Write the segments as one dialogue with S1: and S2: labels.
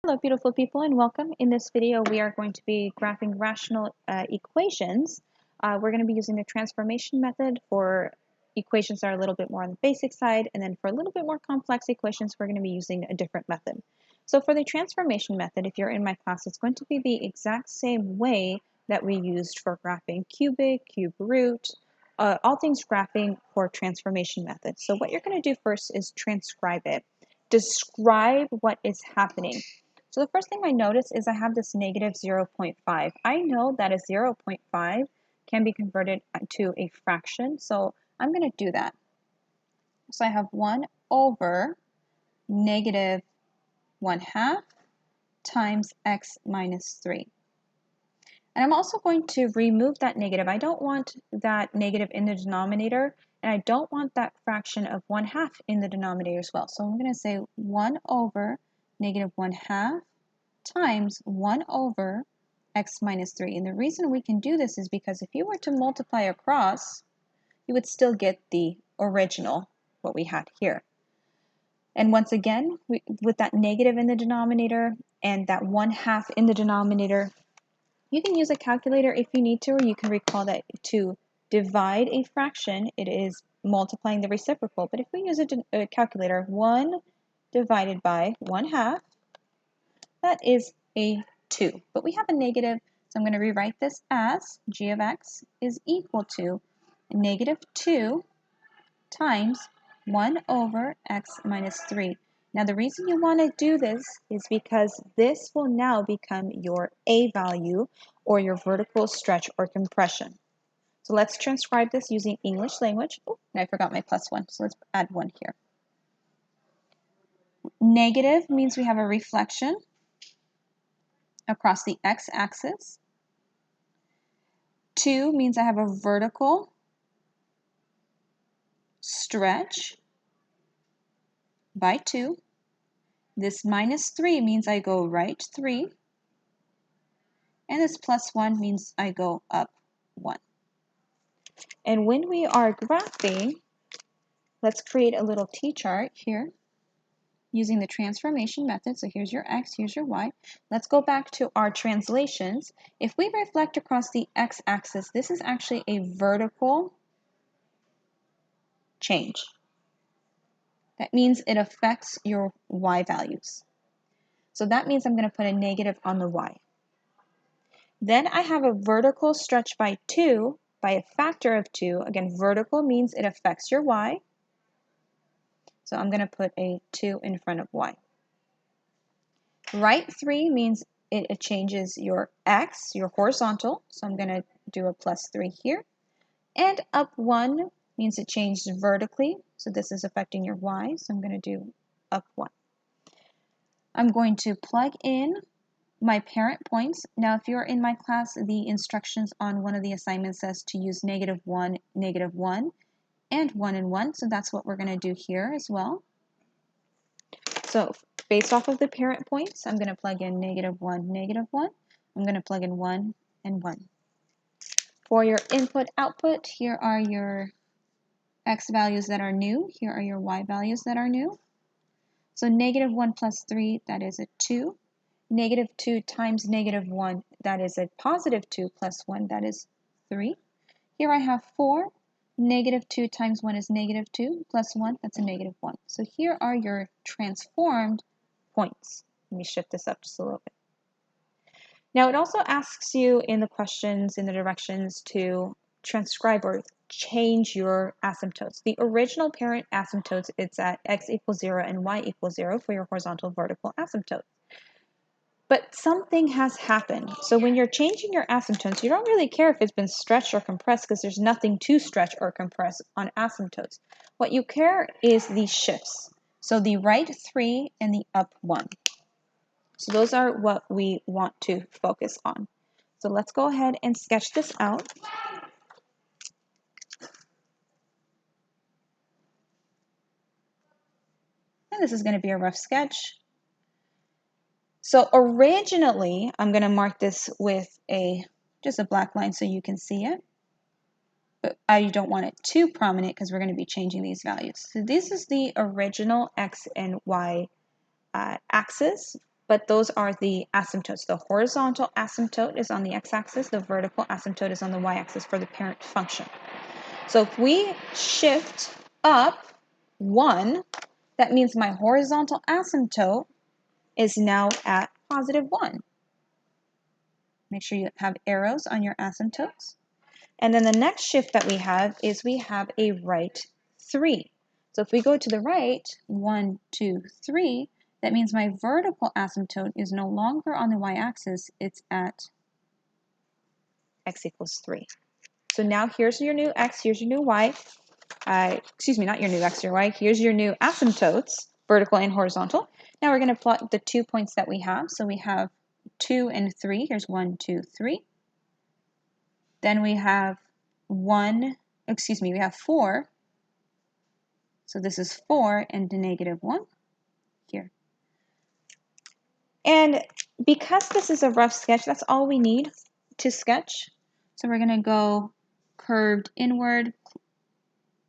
S1: Hello, beautiful people, and welcome. In this video, we are going to be graphing rational equations. We're going to be using the transformation method for equations that are a little bit more on the basic side, and then for a little bit more complex equations, we're going to be using a different method. So for the transformation method, if you're in my class, it's going to be the exact same way that we used for graphing cubic, cube root, all things graphing for transformation method. So what you're going to do first is transcribe it. Describe what is happening. So the first thing I notice is I have this negative 0.5. I know that a 0.5 can be converted to a fraction, so I'm going to do that. So I have 1 over negative 1/2 times x minus 3. And I'm also going to remove that negative. I don't want that negative in the denominator, and I don't want that fraction of 1/2 in the denominator as well. So I'm going to say 1 over negative 1/2 times 1 over x minus 3. And the reason we can do this is because if you were to multiply across, you would still get the original, what we had here. And once again, with that negative in the denominator and that 1/2 in the denominator, you can use a calculator if you need to, or you can recall that to divide a fraction, it is multiplying the reciprocal. But if we use a calculator, 1 divided by 1/2, that is a 2. But we have a negative, so I'm going to rewrite this as g of x is equal to negative 2 times 1 over x minus 3. Now the reason you want to do this is because this will now become your a value, or your vertical stretch or compression. So let's transcribe this using English language. Oh, and I forgot my +1, so let's add 1 here. Negative means we have a reflection across the x-axis. 2 means I have a vertical stretch by 2. This minus 3 means I go right 3. And this +1 means I go up 1. And when we are graphing, let's create a little t-chart here using the transformation method. So here's your x, here's your y. Let's go back to our translations. If we reflect across the x-axis, this is actually a vertical change. That means it affects your y values. So that means I'm going to put a negative on the y. Then I have a vertical stretch by 2 by a factor of 2. Again, vertical means it affects your y. So I'm going to put a 2 in front of y. Right 3 means it changes your x, your horizontal. So I'm going to do a +3 here. And up 1 means it changed vertically. So this is affecting your y. So I'm going to do up 1. I'm going to plug in my parent points. Now, if you're in my class, the instructions on one of the assignments says to use -1, -1, and 1 and 1. So that's what we're going to do here as well. So based off of the parent points, I'm going to plug in -1, -1. I'm going to plug in 1 and 1. For your input output, here are your x values that are new. Here are your y values that are new. So -1 plus 3, that is a 2. -2 times -1, that is a +2 plus 1, that is 3. Here I have 4. -2 times 1 is -2 plus 1, that's a -1. So here are your transformed points. Let me shift this up just a little bit. Now it also asks you in the questions, in the directions, to transcribe or change your asymptotes. The original parent asymptotes, it's at x equals 0 and y equals 0 for your horizontal vertical asymptote. But something has happened. So when you're changing your asymptotes, you don't really care if it's been stretched or compressed because there's nothing to stretch or compress on asymptotes. What you care is the shifts. So the right 3 and the up 1. So those are what we want to focus on. So let's go ahead and sketch this out. And this is going to be a rough sketch. So originally, I'm going to mark this with just a black line so you can see it. But I don't want it too prominent because we're going to be changing these values. So this is the original x and y axis. but those are the asymptotes. The horizontal asymptote is on the x-axis, the vertical asymptote is on the y-axis for the parent function. So if we shift up 1, that means my horizontal asymptote is now at positive 1. Make sure you have arrows on your asymptotes. And then the next shift that we have is we have a right 3. So if we go to the right, 1, 2, 3, that means my vertical asymptote is no longer on the y-axis, it's at x equals 3. So now here's your new x, here's your new y. Excuse me, not your new x or y. Here's your new asymptotes, vertical and horizontal. Now we're going to plot the 2 points that we have. So we have 2 and 3. Here's 1, 2, 3. Then we have we have 4. So this is 4 and negative 1 here. And because this is a rough sketch, that's all we need to sketch. So we're going to go curved inward,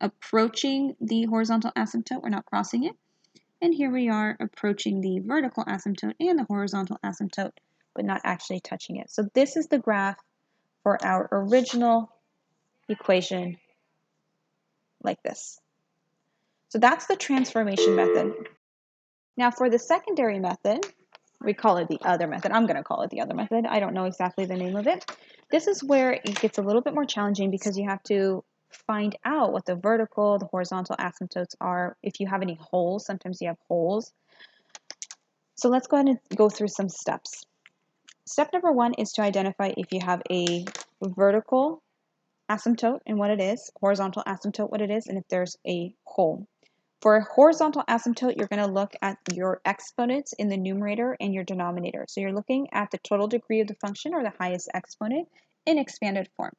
S1: approaching the horizontal asymptote. We're not crossing it. And here we are approaching the vertical asymptote and the horizontal asymptote, but not actually touching it. So this is the graph for our original equation like this. So that's the transformation method. Now for the secondary method, we call it the other method. I'm going to call it the other method. I don't know exactly the name of it. This is where it gets a little bit more challenging because you have to find out what the vertical, the horizontal asymptotes are. If you have any holes, sometimes you have holes. So let's go ahead and go through some steps. Step number 1 is to identify if you have a vertical asymptote and what it is, horizontal asymptote what it is, and if there's a hole. For a horizontal asymptote, you're going to look at your exponents in the numerator and your denominator. So you're looking at the total degree of the function or the highest exponent in expanded form.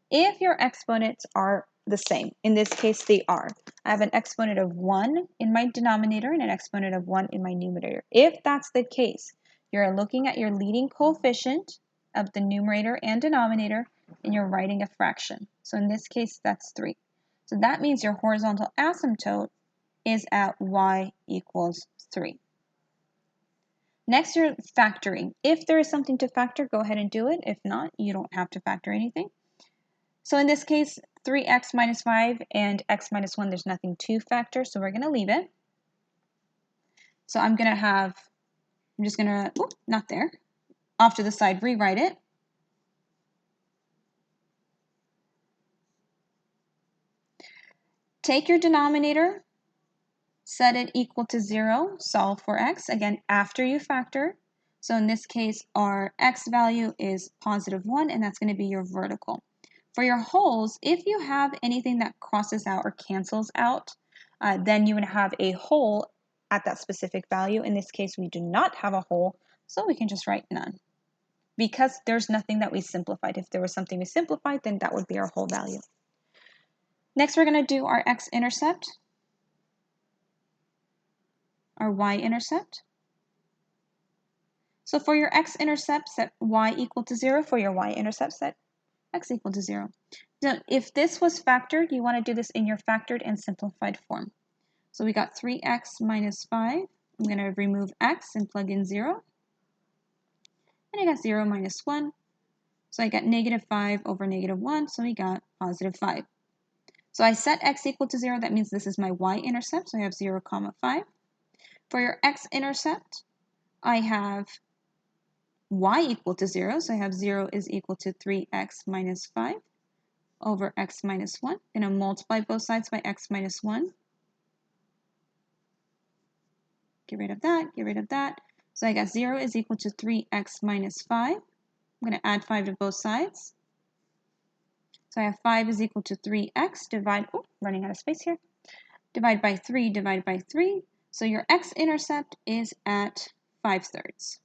S1: If your exponents are the same, in this case they are. I have an exponent of 1 in my denominator and an exponent of 1 in my numerator. If that's the case, you're looking at your leading coefficient of the numerator and denominator and you're writing a fraction. So in this case, that's 3. So that means your horizontal asymptote is at y equals 3. Next, you're factoring. If there is something to factor, go ahead and do it. If not, you don't have to factor anything. So in this case, 3x minus 5 and x minus 1, there's nothing to factor, so we're going to leave it. So I'm just going to, not there, off to the side, rewrite it. Take your denominator, set it equal to 0, solve for x, again, after you factor. So in this case, our x value is positive 1, and that's going to be your vertical. For your holes, if you have anything that crosses out or cancels out, then you would have a hole at that specific value. In this case, we do not have a hole, so we can just write none. Because there's nothing that we simplified. If there was something we simplified, then that would be our hole value. Next, we're going to do our x-intercept, our y-intercept. So for your x-intercept, set y equal to 0. For your y-intercept, set x equal to 0. Now, if this was factored, you want to do this in your factored and simplified form. So we got 3x minus 5. I'm going to remove x and plug in 0. And I got 0 minus 1. So I got negative 5 over negative 1. So we got positive 5. So I set x equal to 0. That means this is my y-intercept. So I have 0, 5. For your x-intercept, I have y equal to 0. So I have 0 is equal to 3x minus 5 over x minus 1. I'm going to multiply both sides by x minus 1. Get rid of that, get rid of that. So I got 0 is equal to 3x minus 5. I'm going to add 5 to both sides. So I have 5 is equal to 3x, running out of space here. Divide by 3, divide by 3. So your x-intercept is at 5/3.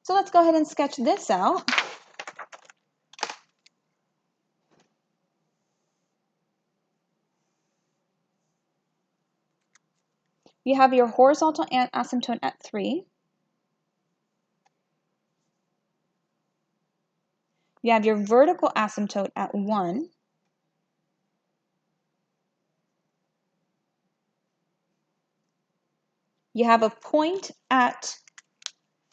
S1: So let's go ahead and sketch this out. You have your horizontal asymptote at 3. You have your vertical asymptote at 1. You have a point at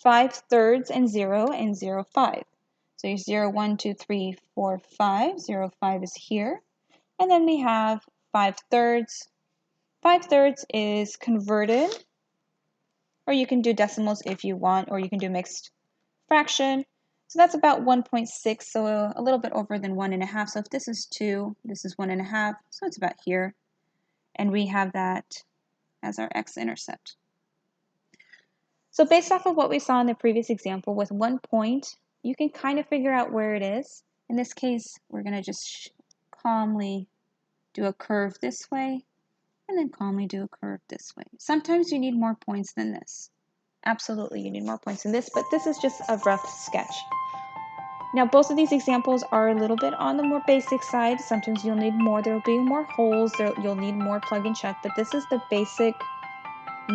S1: 5/3 and 0 and 0, 5. So you 0, 1, 2, 3, 4, 5. 0, 5 is here. And then we have 5/3. 5/3 is converted, or you can do decimals if you want, or you can do mixed fraction. So that's about 1.6, so a little bit over than 1.5. So if this is 2, this is 1.5, so it's about here. And we have that as our x-intercept. So based off of what we saw in the previous example, with 1 point, you can kind of figure out where it is. In this case, we're going to just calmly do a curve this way, and then calmly do a curve this way. Sometimes you need more points than this. Absolutely, you need more points than this, but this is just a rough sketch. Now, both of these examples are a little bit on the more basic side. Sometimes you'll need more. There will be more holes. You'll need more plug and check, but this is the basic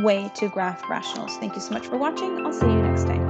S1: way to graph rationals. Thank you so much for watching. I'll see you next time.